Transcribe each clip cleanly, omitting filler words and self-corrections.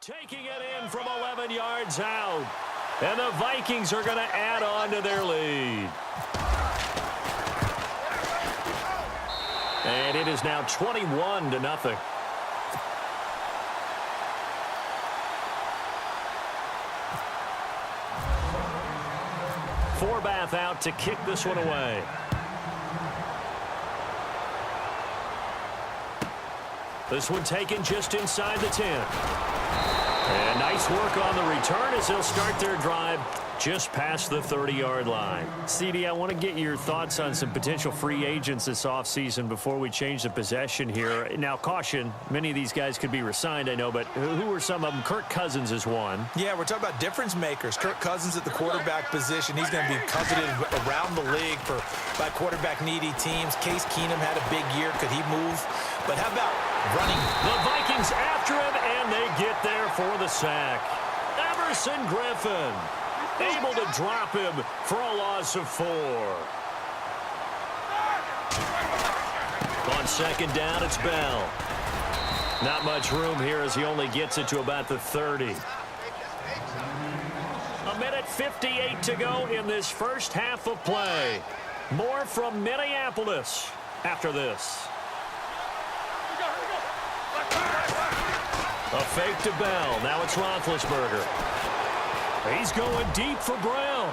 Taking it in from 11 yards out. And the Vikings are going to add on to their lead. And it is now 21-0. Forbath out to kick this one away. This one taken just inside the 10. And nice work on the return as they'll start their drive just past the 30-yard line. CD, I want to get your thoughts on some potential free agents this offseason before we change the possession here. Now, caution, many of these guys could be re-signed, I know, but who are some of them? Kirk Cousins is one. Yeah, we're talking about difference makers. Kirk Cousins at the quarterback position. He's going to be coveted around the league by quarterback-needy teams. Case Keenum had a big year. Could he move? But how about running? The Vikings after him, and they get there for the sack. Everson Griffin able to drop him for a loss of 4. On second down, it's Bell. Not much room here as he only gets it to about the 30. A minute 58 to go in this first half of play. More from Minneapolis after this. A fake to Bell. Now it's Roethlisberger. He's going deep for Brown.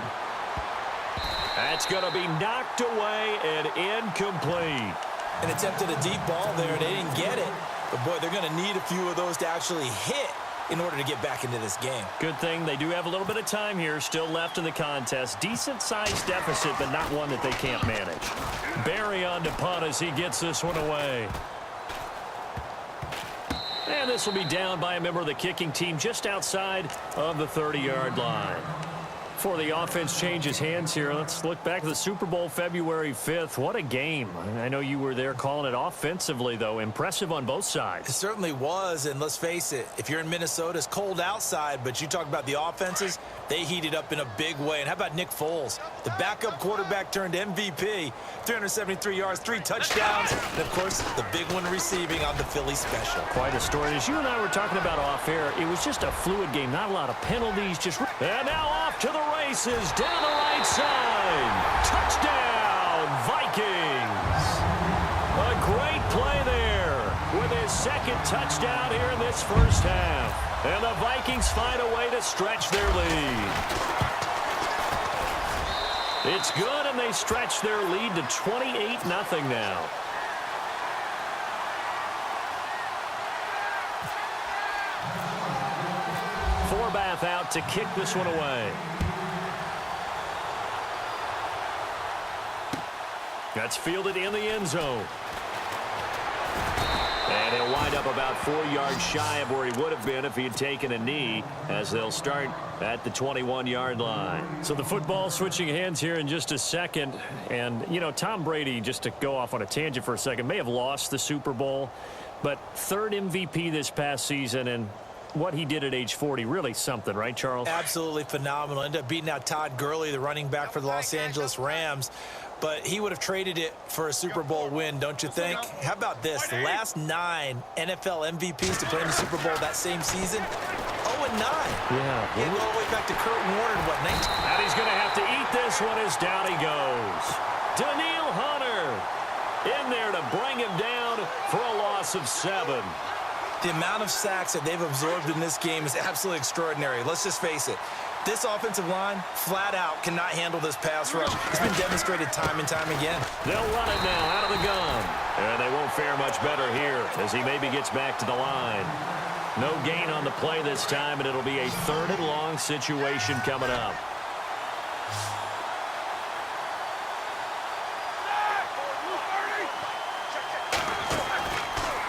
That's going to be knocked away and incomplete. And attempted a deep ball there. They didn't get it. But, boy, they're going to need a few of those to actually hit in order to get back into this game. Good thing they do have a little bit of time here still left in the contest. Decent-sized deficit, but not one that they can't manage. Barry on to punt as he gets this one away. And this will be down by a member of the kicking team just outside of the 30-yard line. Before the offense changes hands here, let's look back at the Super Bowl February 5th. What a game. I know you were there calling it offensively, though. Impressive on both sides. It certainly was, and let's face it, if you're in Minnesota, it's cold outside, but you talk about the offenses, they heated up in a big way. And how about Nick Foles? The backup quarterback turned MVP, 373 yards, 3 touchdowns, and, of course, the big one receiving on the Philly special. Quite a story. As you and I were talking about off air, it was just a fluid game, not a lot of penalties. And now off to the races down the right side. Touchdown, Vikings. A great play there with his second touchdown here in this first half. And the Vikings find a way to stretch their lead. It's good, and they stretch their lead to 28-0 now. Forbath out to kick this one away. That's fielded in the end zone. And he'll wind up about 4 yards shy of where he would have been if he had taken a knee, as they'll start at the 21-yard line. So the football switching hands here in just a second. And, you know, Tom Brady, just to go off on a tangent for a second, may have lost the Super Bowl, but third MVP this past season, and what he did at age 40, really something, right, Charles? Absolutely phenomenal. Ended up beating out Todd Gurley, the running back for the Los Angeles Rams. But he would have traded it for a Super Bowl win, don't you think? How about this? The last 9 NFL MVPs to play in the Super Bowl that same season, 0-9. Yeah. He went all the way back to Kurt Warner, what, 19? And he's going to have to eat this one as down he goes. Daniil Hunter in there to bring him down for a loss of 7. The amount of sacks that they've absorbed in this game is absolutely extraordinary. Let's just face it. This offensive line, flat out, cannot handle this pass rush. It's been demonstrated time and time again. They'll run it now out of the gun. And they won't fare much better here as he maybe gets back to the line. No gain on the play this time, and it'll be a 3rd and long situation coming up.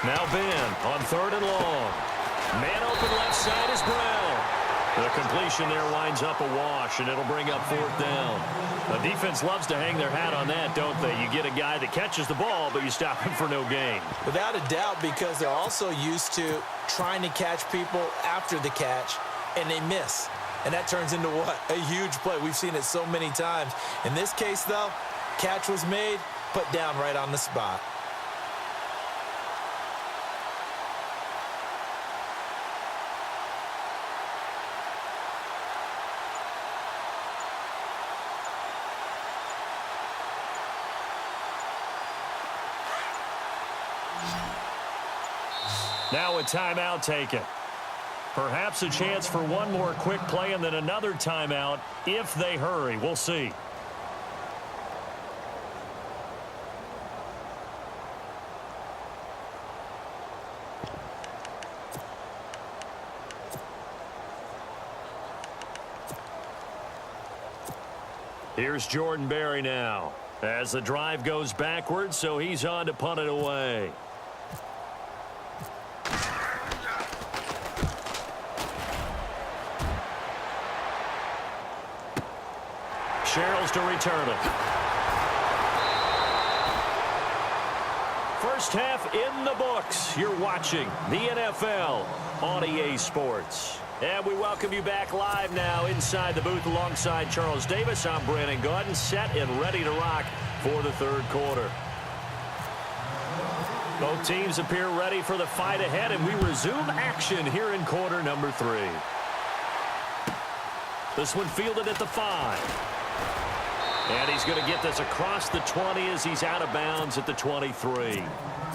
Now Ben on 3rd and long. Man open left side is Brown. The completion there winds up a wash, and it'll bring up 4th down. The defense loves to hang their hat on that, don't they? You get a guy that catches the ball, but you stop him for no gain. Without a doubt, because they're also used to trying to catch people after the catch, and they miss. And that turns into what? A huge play. We've seen it so many times. In this case, though, catch was made, put down right on the spot. Now a timeout taken. Perhaps a chance for one more quick play and then another timeout if they hurry. We'll see. Here's Jordan Berry now as the drive goes backwards, so he's on to punt it away. Sherrills to return it. First half in the books. You're watching the NFL on EA Sports. And we welcome you back live now inside the booth alongside Charles Davis. I'm Brandon Gaudin, set and ready to rock for the third quarter. Both teams appear ready for the fight ahead, and we resume action here in quarter number 3. This one fielded at the 5. And he's going to get this across the 20 as he's out of bounds at the 23.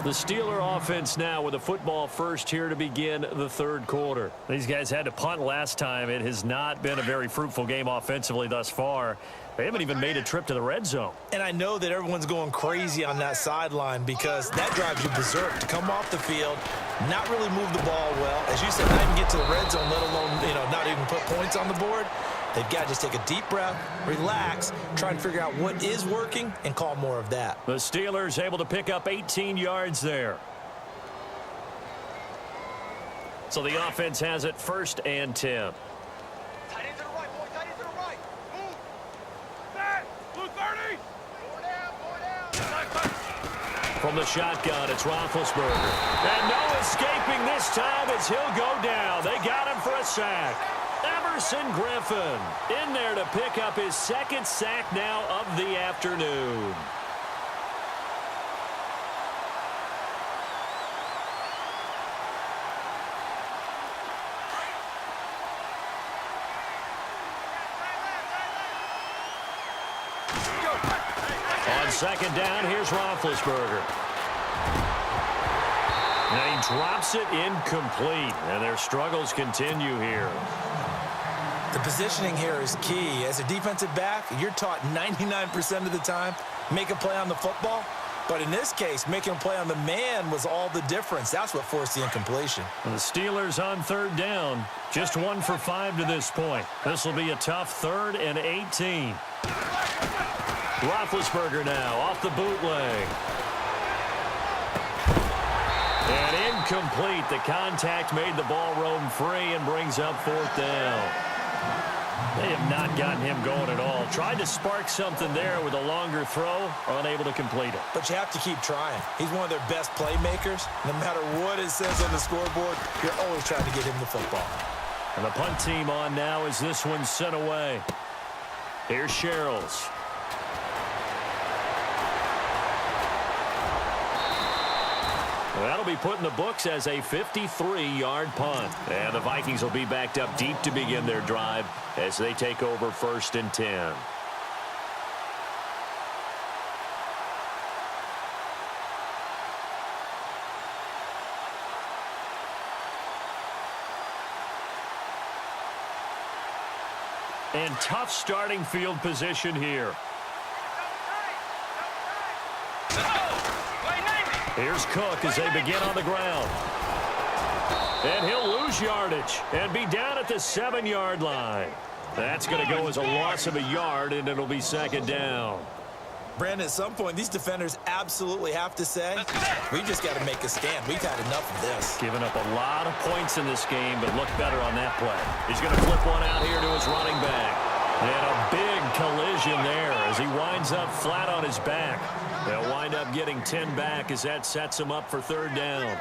The Steeler offense now with a football first here to begin the third quarter. These guys had to punt last time. It has not been a very fruitful game offensively thus far. They haven't even made a trip to the red zone. And I know that everyone's going crazy on that sideline because that drives you berserk to come off the field, not really move the ball well. As you said, not even get to the red zone, let alone, not even put points on the board. They've got to just take a deep breath, relax, try and figure out what is working, and call more of that. The Steelers able to pick up 18 yards there. So the offense has it 1st and 10. Tight end to the right, boy. Tight end to the right. Move. Back. Blue 30. Four down. From the shotgun, it's Roethlisberger. And no escaping this time as he'll go down. They got him for a sack. Everson Griffin in there to pick up his 2nd sack now of the afternoon. On 2nd down, here's Roethlisberger. Now he drops it incomplete, and their struggles continue here. The positioning here is key. As a defensive back, you're taught 99% of the time, make a play on the football. But in this case, making a play on the man was all the difference. That's what forced the incompletion. And the Steelers on 3rd down, just 1 for 5 to this point. This will be a tough 3rd and 18. Roethlisberger now off the bootleg. And incomplete. The contact made the ball roam free and brings up 4th down. They have not gotten him going at all. Tried to spark something there with a longer throw, unable to complete it. But you have to keep trying. He's one of their best playmakers. No matter what it says on the scoreboard, you're always trying to get him the football. And the punt team on now as this one's sent away. Here's Sherrills. That'll be put in the books as a 53-yard punt. And the Vikings will be backed up deep to begin their drive as they take over 1st and 10. And tough starting field position here. Here's Cook as they begin on the ground. And he'll lose yardage and be down at the 7-yard line. That's going to go as a loss of a yard, and it'll be 2nd down. Brandon, at some point, these defenders absolutely have to say, we just got to make a stand. We've had enough of this. Giving up a lot of points in this game, but look better on that play. He's going to flip one out here to his running back. And a big collision there as he winds up flat on his back. They'll wind up getting 10 back as that sets him up for 3rd down.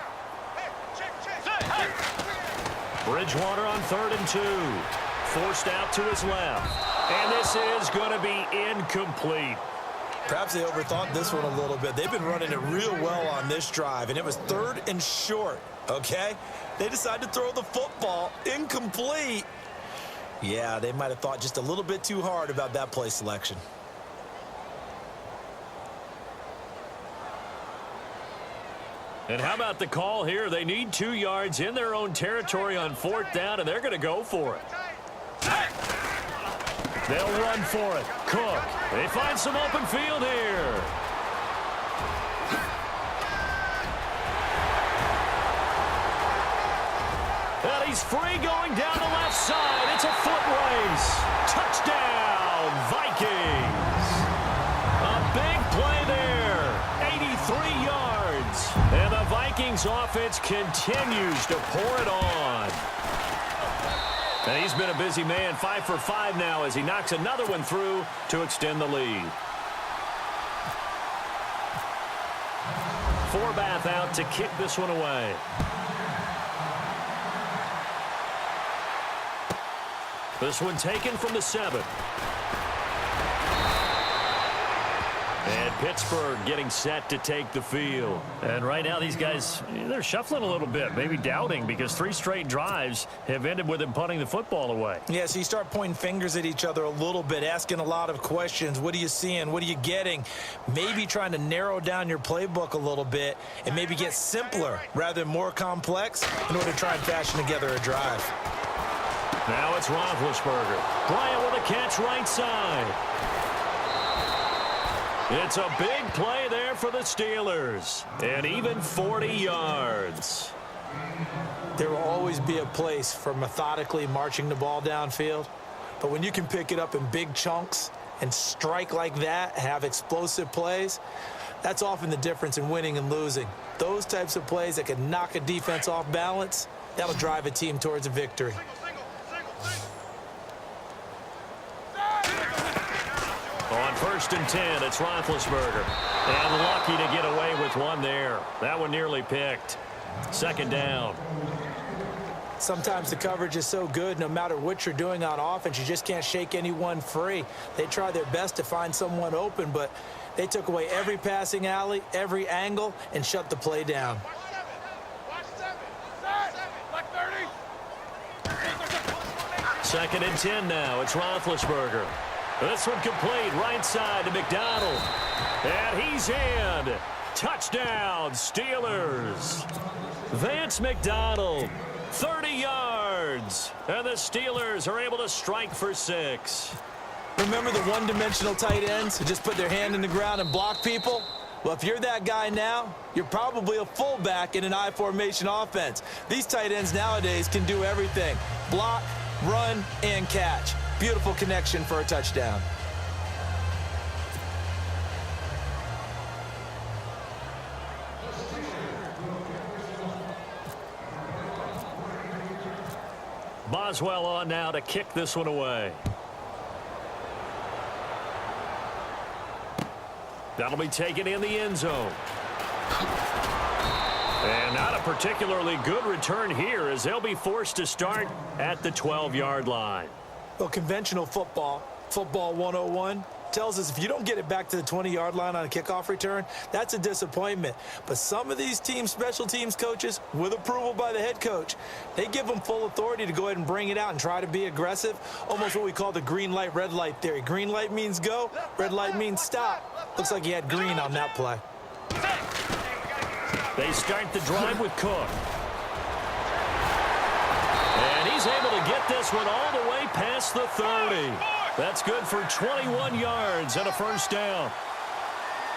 Bridgewater on 3rd and 2. Forced out to his left. And this is going to be incomplete. Perhaps they overthought this one a little bit. They've been running it real well on this drive, and it was 3rd and short, okay? They decided to throw the football incomplete. Yeah, they might have thought just a little bit too hard about that play selection. And how about the call here? They need 2 yards in their own territory on 4th down, and they're going to go for it. They'll run for it. Cook. They find some open field here. And he's free going down the left side. It's a foot race. Touchdown, Vikings. A big play there. 83 yards. And the Vikings offense continues to pour it on. And he's been a busy man, 5 for 5 now as he knocks another one through to extend the lead. Forbath out to kick this one away. This one taken from the 7. And Pittsburgh getting set to take the field. And right now these guys, they're shuffling a little bit, maybe doubting, because 3 straight drives have ended with them punting the football away. Yeah, so you start pointing fingers at each other a little bit, asking a lot of questions. What are you seeing? What are you getting? Maybe trying to narrow down your playbook a little bit and maybe get simpler rather than more complex in order to try and fashion together a drive. Now it's Roethlisberger. Bryant with a catch right side. It's a big play there for the Steelers. And even 40 yards. There will always be a place for methodically marching the ball downfield. But when you can pick it up in big chunks and strike like that, have explosive plays, that's often the difference in winning and losing. Those types of plays that can knock a defense off balance, that'll drive a team towards a victory. On 1st and 10, it's Roethlisberger. And lucky to get away with one there. That one nearly picked. 2nd down. Sometimes the coverage is so good, no matter what you're doing on offense, you just can't shake anyone free. They try their best to find someone open, but they took away every passing alley, every angle, and shut the play down. Watch 7. Black 30. 2nd and 10 now. It's Roethlisberger. This one complete, right side to McDonald. And he's in. Touchdown, Steelers. Vance McDonald, 30 yards. And the Steelers are able to strike for 6. Remember the one-dimensional tight ends who just put their hand in the ground and block people? Well, if you're that guy now, you're probably a fullback in an I-formation offense. These tight ends nowadays can do everything. Block, run, and catch. Beautiful connection for a touchdown. Boswell on now to kick this one away. That'll be taken in the end zone. And not a particularly good return here as they'll be forced to start at the 12-yard line. Well, conventional football 101, tells us if you don't get it back to the 20-yard line on a kickoff return, that's a disappointment. But some of these teams, special teams coaches, with approval by the head coach, they give them full authority to go ahead and bring it out and try to be aggressive, almost what we call the green light, red light theory. Green light means go, red light means stop. Looks like he had green on that play. They start the drive with Cook. And he's able to get this one all the way past the 30. That's good for 21 yards and a 1st down.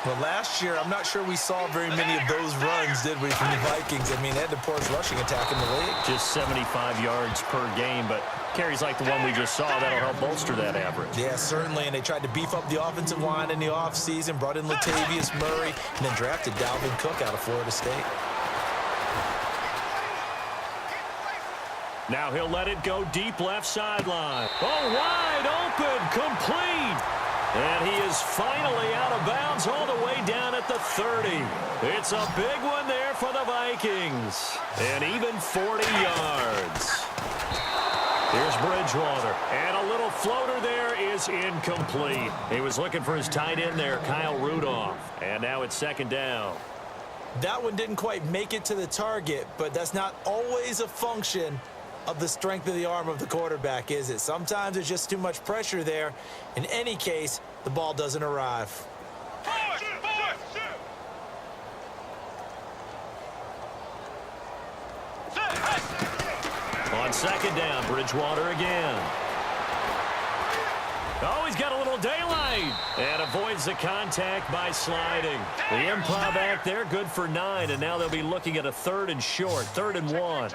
Well, last year, I'm not sure we saw very many of those runs, did we, from the Vikings? I mean, they had the poorest rushing attack in the league. Just 75 yards per game, but carries like the one we just saw, that'll help bolster that average. Yeah, certainly, and they tried to beef up the offensive line in the offseason, brought in Latavius Murray, and then drafted Dalvin Cook out of Florida State. Now he'll let it go deep left sideline. Oh, wide open, complete. And he is finally out of bounds all the way down at the 30. It's a big one there for the Vikings. And even 40 yards. Here's Bridgewater. And a little floater there is incomplete. He was looking for his tight end there, Kyle Rudolph. And now it's 2nd down. That one didn't quite make it to the target, but that's not always a function of the strength of the arm of the quarterback, is it? Sometimes there's just too much pressure there. In any case, the ball doesn't arrive. On second down, Bridgewater again. Oh, he's got a little daylight and avoids the contact by sliding. The improv act there, good for 9, and now they'll be looking at a 3rd and short, 3rd and 1.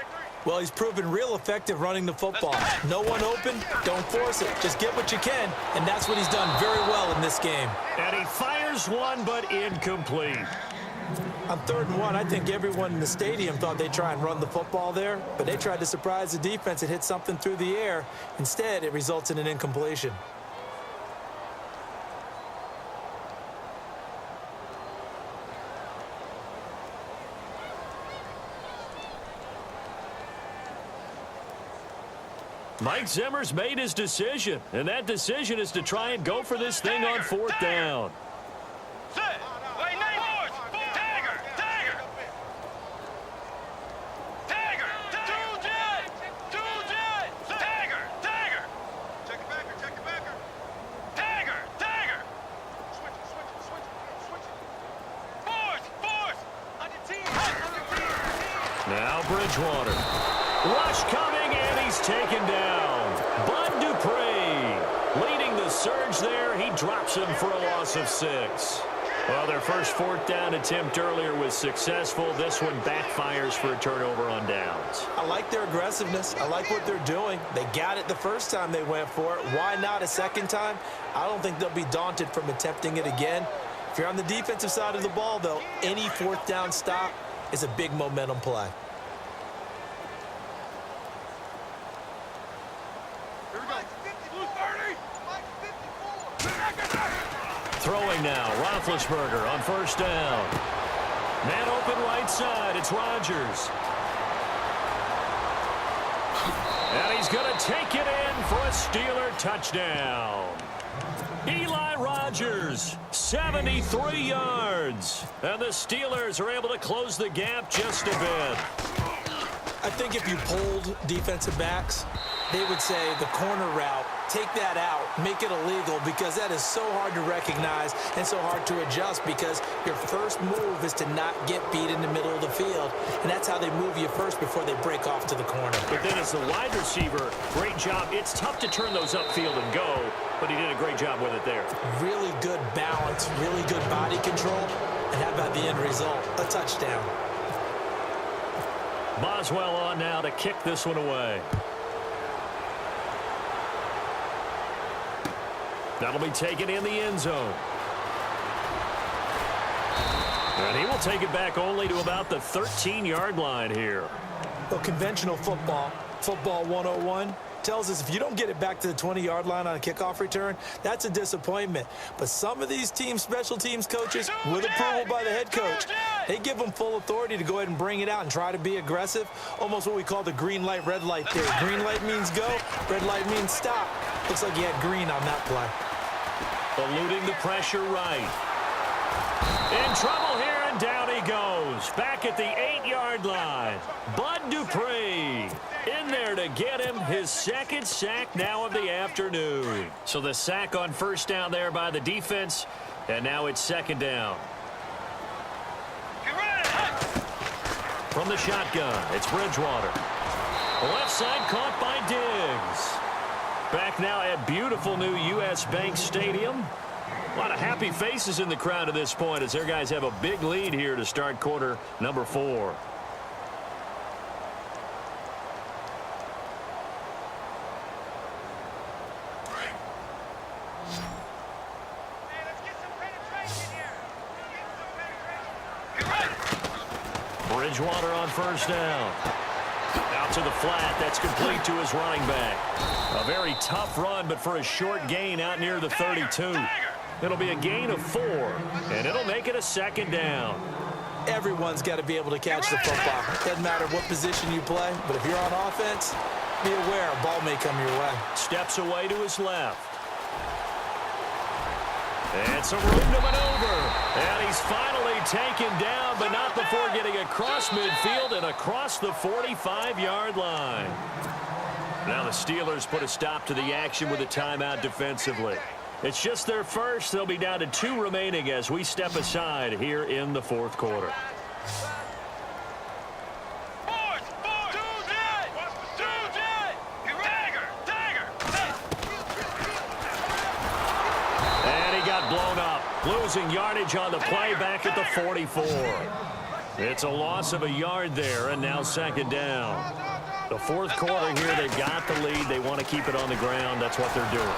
Well, he's proven real effective running the football. No one open, don't force it. Just get what you can, and that's what he's done very well in this game. And he fires one, but incomplete. On 3rd and 1, I think everyone in the stadium thought they'd try and run the football there, but they tried to surprise the defense and hit something through the air. Instead, it results in an incompletion. Mike Zimmer's made his decision, and that decision is to try and go for this thing on 4th down. Now Bridgewater. Rush coming, and he's taken down. Bud Dupree leading the surge there. He drops him for a loss of 6. Well, their first 4th down attempt earlier was successful. This one backfires for a turnover on downs. I like their aggressiveness. I like what they're doing. They got it the first time they went for it. Why not a second time? I don't think they'll be daunted from attempting it again. If you're on the defensive side of the ball, though, any 4th down stop is a big momentum play. Throwing now, Roethlisberger on 1st down. Man open right side, it's Rodgers. And he's going to take it in for a Steeler touchdown. Eli Rodgers, 73 yards. And the Steelers are able to close the gap just a bit. I think if you polled defensive backs, they would say the corner route, take that out, make it illegal, because that is so hard to recognize and so hard to adjust, because your first move is to not get beat in the middle of the field, and that's how they move you first before they break off to the corner. But then as the wide receiver, great job. It's tough to turn those upfield and go, but he did a great job with it there. Really good balance, really good body control, and how about the end result? A touchdown. Boswell on now to kick this one away. That'll be taken in the end zone. And he will take it back only to about the 13-yard line here. Well, conventional football, football 101, tells us if you don't get it back to the 20-yard line on a kickoff return, that's a disappointment. But some of these teams, special teams coaches, with approval by the head coach, they give them full authority to go ahead and bring it out and try to be aggressive, almost what we call the green light, red light theory. Green light means go, red light means stop. Looks like he had green on that play. Eluding the pressure right. In trouble here, and down he goes. Back at the 8-yard line. Bud Dupree in there to get him his 2nd sack now of the afternoon. So the sack on 1st down there by the defense, and now it's 2nd down. From the shotgun, it's Bridgewater. Left side caught by Diggs. Back now at beautiful new U.S. Bank Stadium. A lot of happy faces in the crowd at this point as their guys have a big lead here to start quarter number 4. Bridgewater on 1st down. Out to the flat. That's complete to his running back. A very tough run, but for a short gain out near the 32. It'll be a gain of 4, and it'll make it a 2nd down. Everyone's got to be able to catch the football. Doesn't matter what position you play, but if you're on offense, be aware a ball may come your way. Steps away to his left. And some room to maneuver. And he's finally taken down, but not before getting across midfield and across the 45-yard line. Now the Steelers put a stop to the action with a timeout defensively. It's just their first. They'll be down to 2 remaining as we step aside here in the 4th quarter. losing yardage on the play back at the 44. It's a loss of a yard there, and now second down. The fourth quarter here, they've got the lead. They want to keep it on the ground. That's what they're doing.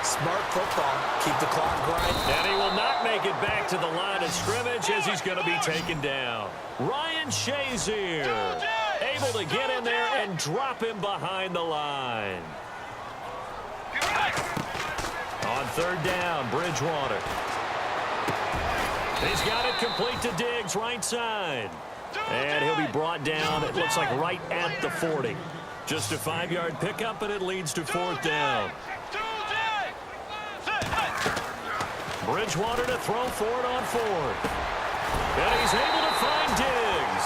Smart football. Keep the clock grinding. And he will not make it back to the line of scrimmage as he's going to be taken down. Ryan Shazier able to get in there and drop him behind the line. On third down, Bridgewater. He's got it complete to Diggs, right side. And he'll be brought down, it looks like right at the 40. Just a 5-yard pickup, and it leads to fourth down. Bridgewater to throw forward on fourth. And he's able to find Diggs.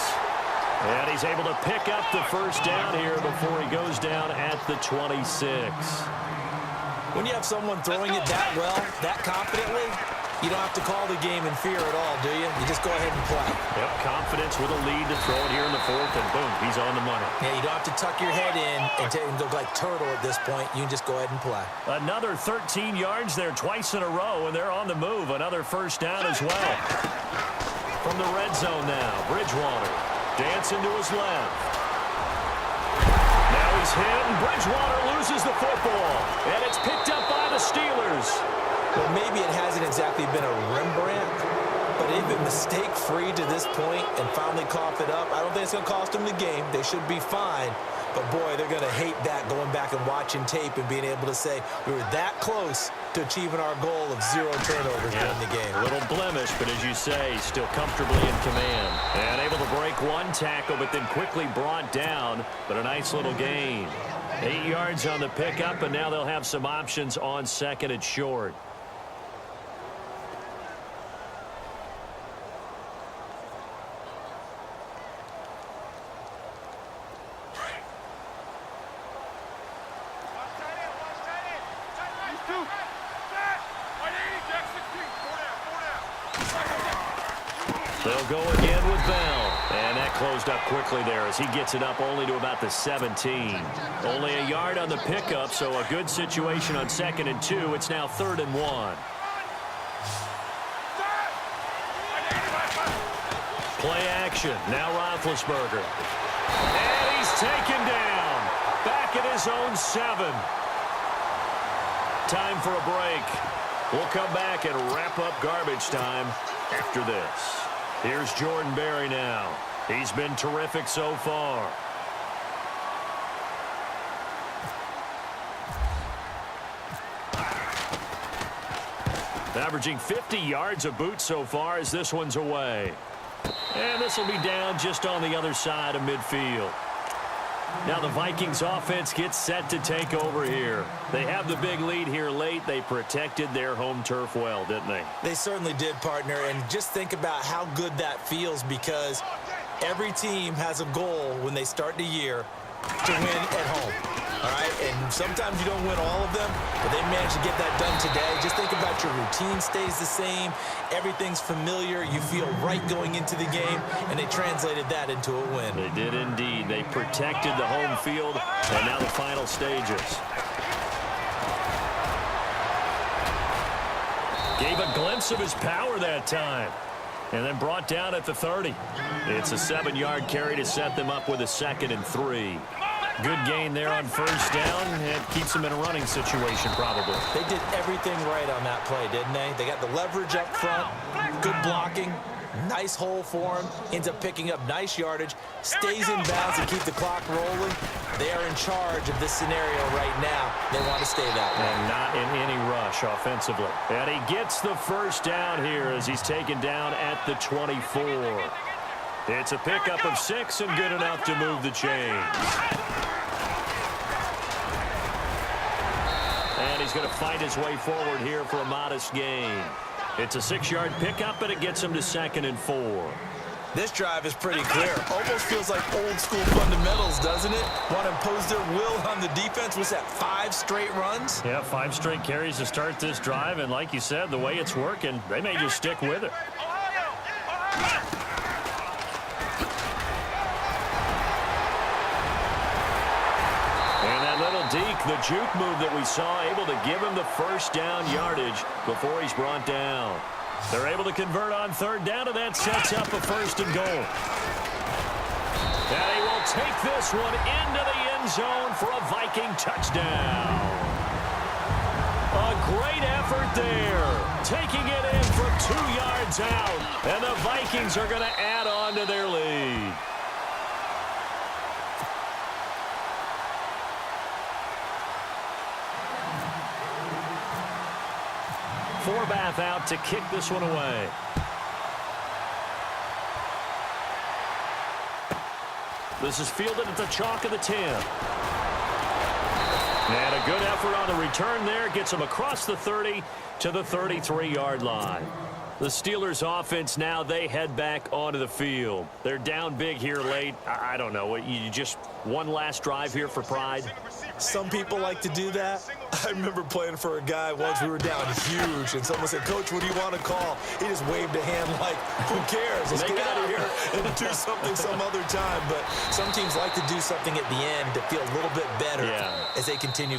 And he's able to pick up the first down here before he goes down at the 26. When you have someone throwing it that well, that confidently, you don't have to call the game in fear at all, do you? You just go ahead and play. Yep, confidence with a lead to throw it here in the fourth, and boom, he's on the money. Yeah, you don't have to tuck your head in and look like turtle at this point. You can just go ahead and play. Another 13 yards there twice in a row, and they're on the move. Another first down as well. From the red zone now, Bridgewater dancing to his left. Now he's hit, and Bridgewater loses the football, and it's picked up by the Steelers. Well, maybe it hasn't exactly been a Rembrandt, but they've been mistake-free to this point and finally coughed it up. I don't think it's going to cost them the game. They should be fine. But, boy, they're going to hate that, going back and watching tape and being able to say we were that close to achieving our goal of 0 turnovers during the game. A little blemish, but as you say, still comfortably in command. And able to break one tackle, but then quickly brought down, but a nice little gain. 8 yards on the pickup, and now they'll have some options on second and short. They'll go again with Bell. And that closed up quickly there as he gets it up only to about the 17. Only a yard on the pickup, so a good situation on second and 2. It's now 3rd and 1. Play action. Now Roethlisberger. And he's taken down. Back at his own 7. Time for a break. We'll come back and wrap up garbage time after this. Here's Jordan Berry now. He's been terrific so far. Averaging 50 yards a boot so far as this one's away. And this will be down just on the other side of midfield. Now the Vikings offense gets set to take over here. They have the big lead here late. They protected their home turf well, didn't they? They certainly did, partner. And just think about how good that feels, because every team has a goal when they start the year to win at home. All right, and sometimes you don't win all of them, but they managed to get that done today. Just think about your routine stays the same. Everything's familiar. You feel right going into the game, and they translated that into a win. They did indeed. They protected the home field, and now the final stages. Gave a glimpse of his power that time, and then brought down at the 30. It's a 7-yard carry to set them up with a 2nd and 3. Good gain there on first down. It keeps them in a running situation, probably. They did everything right on that play, didn't they? They got the leverage up front, good blocking, nice hole for him, ends up picking up nice yardage, stays in bounds and keep the clock rolling. They are in charge of this scenario right now. They want to stay that way. And not in any rush offensively. And he gets the first down here as he's taken down at the 24. It's a pickup of 6 and good enough to move the chains. And he's going to fight his way forward here for a modest gain. It's a 6-yard pickup, and it gets him to 2nd and 4. This drive is pretty clear. Almost feels like old school fundamentals, doesn't it? Want to impose their will on the defense. What's that, 5 straight runs? Yeah, 5 straight carries to start this drive, and like you said, the way it's working, they may just stick with it. Deke, the juke move that we saw, able to give him the first down yardage before he's brought down. They're able to convert on third down, and that sets up a 1st and goal. And he will take this one into the end zone for a Viking touchdown. A great effort there. Taking it in from 2 yards out. And the Vikings are going to add on to their lead. Forbath out to kick this one away. This is fielded at the chalk of the 10. And a good effort on the return there. Gets him across the 30 to the 33-yard line. The Steelers' offense now, they head back onto the field. They're down big here late. I don't know. You just one last drive here for pride? Some people like to do that. I remember playing for a guy once. We were down huge, and someone said, "Coach, what do you want to call?" He just waved a hand like, "Who cares? Let's get out of here and do something some other time." But some teams like to do something at the end to feel a little bit better as they continue.